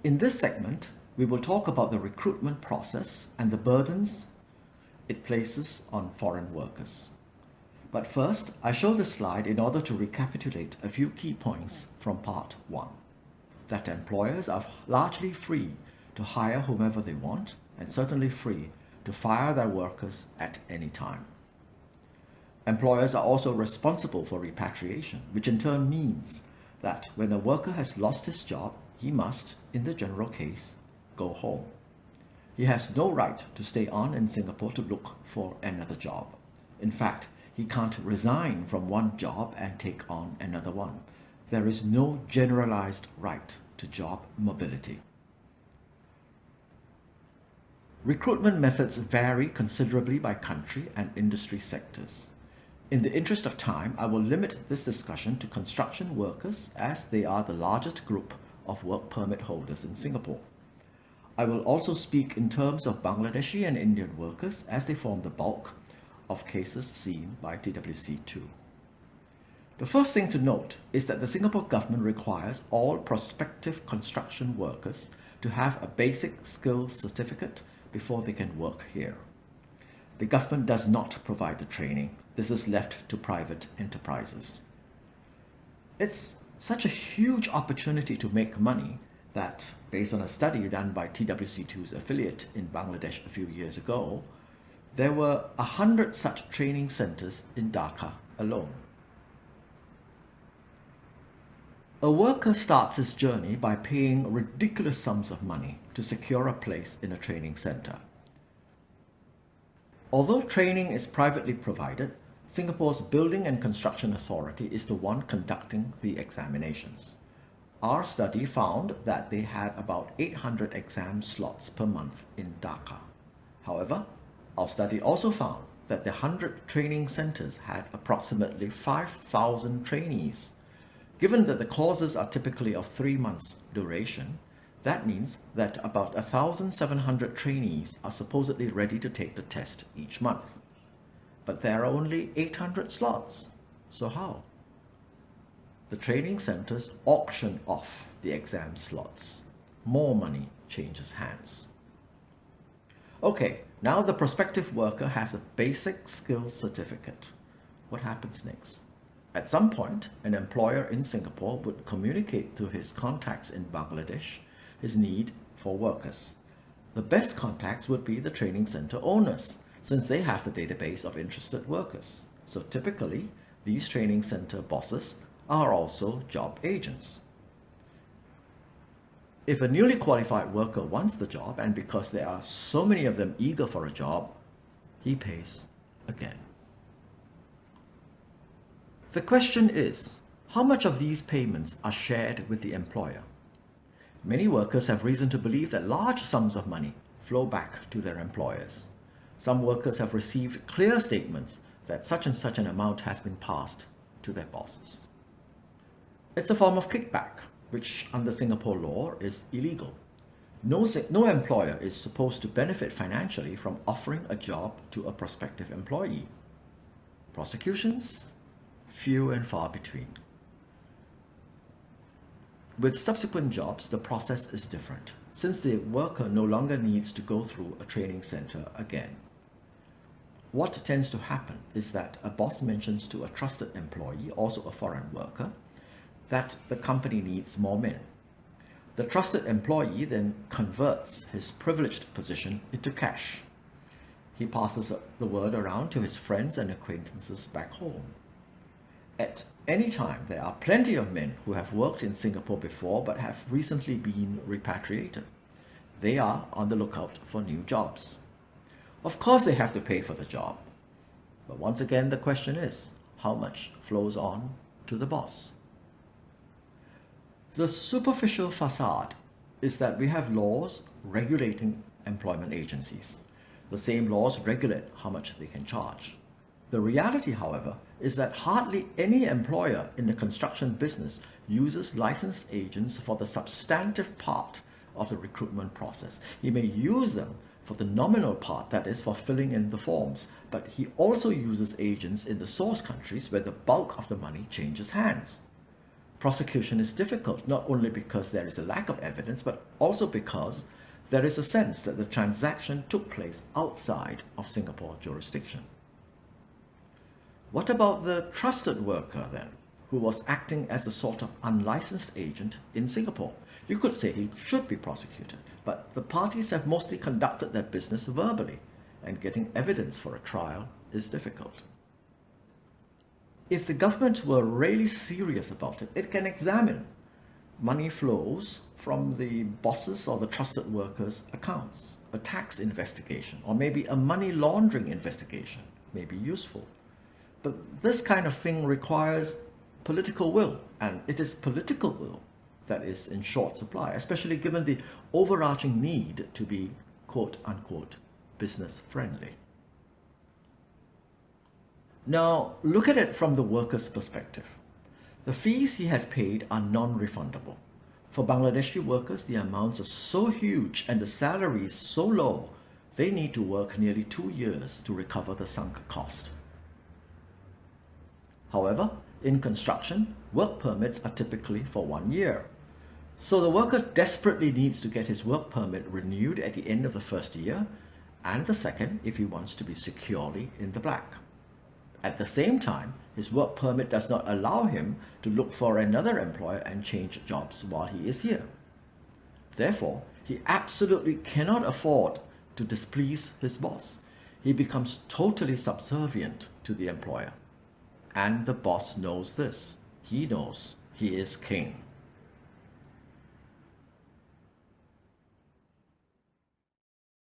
In this segment, we will talk about the recruitment process and the burdens it places on foreign workers. But first, I show this slide in order to recapitulate a few key points from part 1. That employers are largely free to hire whomever they want and certainly free to fire their workers at any time. Employers are also responsible for repatriation, which in turn means that when a worker has lost his job, he must, in the general case, go home. He has no right to stay on in Singapore to look for another job. In fact, he can't resign from one job and take on another one. There is no generalized right to job mobility. Recruitment methods vary considerably by country and industry sectors. In the interest of time, I will limit this discussion to construction workers as they are the largest group of work permit holders in Singapore. I will also speak in terms of Bangladeshi and Indian workers as they form the bulk of cases seen by TWC2. The first thing to note is that the Singapore government requires all prospective construction workers to have a basic skills certificate before they can work here. The government does not provide the training. This is left to private enterprises. It's such a huge opportunity to make money that, based on a study done by TWC2's affiliate in Bangladesh a few years ago, there were 100 such training centers in Dhaka alone. A worker starts his journey by paying ridiculous sums of money to secure a place in a training center. Although training is privately provided, Singapore's Building and Construction Authority is the one conducting the examinations. Our study found that they had about 800 exam slots per month in Dhaka. However, our study also found that the 100 training centers had approximately 5,000 trainees. Given that the courses are typically of 3 months duration, that means that about 1,700 trainees are supposedly ready to take the test each month. But there are only 800 slots. So how? The training centers auction off the exam slots. More money changes hands. Okay, now the prospective worker has a basic skills certificate. What happens next? At some point, an employer in Singapore would communicate to his contacts in Bangladesh his need for workers. The best contacts would be the training center owners, since they have the database of interested workers. So typically, these training center bosses are also job agents. If a newly qualified worker wants the job, and because there are so many of them eager for a job, he pays again. The question is, how much of these payments are shared with the employer? Many workers have reason to believe that large sums of money flow back to their employers. Some workers have received clear statements that such and such an amount has been passed to their bosses. It's a form of kickback, which under Singapore law is illegal. No employer is supposed to benefit financially from offering a job to a prospective employee. Prosecutions? Few and far between. With subsequent jobs, the process is different, since the worker no longer needs to go through a training center again. What tends to happen is that a boss mentions to a trusted employee, also a foreign worker, that the company needs more men. The trusted employee then converts his privileged position into cash. He passes the word around to his friends and acquaintances back home. At any time, there are plenty of men who have worked in Singapore before but have recently been repatriated. They are on the lookout for new jobs. Of course, they have to pay for the job. But once again, the question is, how much flows on to the boss? The superficial facade is that we have laws regulating employment agencies. The same laws regulate how much they can charge. The reality, however, is that hardly any employer in the construction business uses licensed agents for the substantive part of the recruitment process. He may use them for the nominal part, that is, for filling in the forms, but he also uses agents in the source countries where the bulk of the money changes hands. Prosecution is difficult not only because there is a lack of evidence, but also because there is a sense that the transaction took place outside of Singapore jurisdiction. What about the trusted worker then, who was acting as a sort of unlicensed agent in Singapore? You could say he should be prosecuted, but the parties have mostly conducted their business verbally, and getting evidence for a trial is difficult. If the government were really serious about it, it can examine money flows from the bosses or the trusted workers' accounts. A tax investigation or maybe a money laundering investigation may be useful. But this kind of thing requires political will, and it is political will that is in short supply, especially given the overarching need to be quote-unquote business friendly. Now, look at it from the worker's perspective. The fees he has paid are non-refundable. For Bangladeshi workers, the amounts are so huge and the salaries so low, they need to work nearly 2 years to recover the sunk cost. However, in construction, work permits are typically for 1 year. So the worker desperately needs to get his work permit renewed at the end of the first year, and the second if he wants to be securely in the black. At the same time, his work permit does not allow him to look for another employer and change jobs while he is here. Therefore, he absolutely cannot afford to displease his boss. He becomes totally subservient to the employer. And the boss knows this. He knows he is king.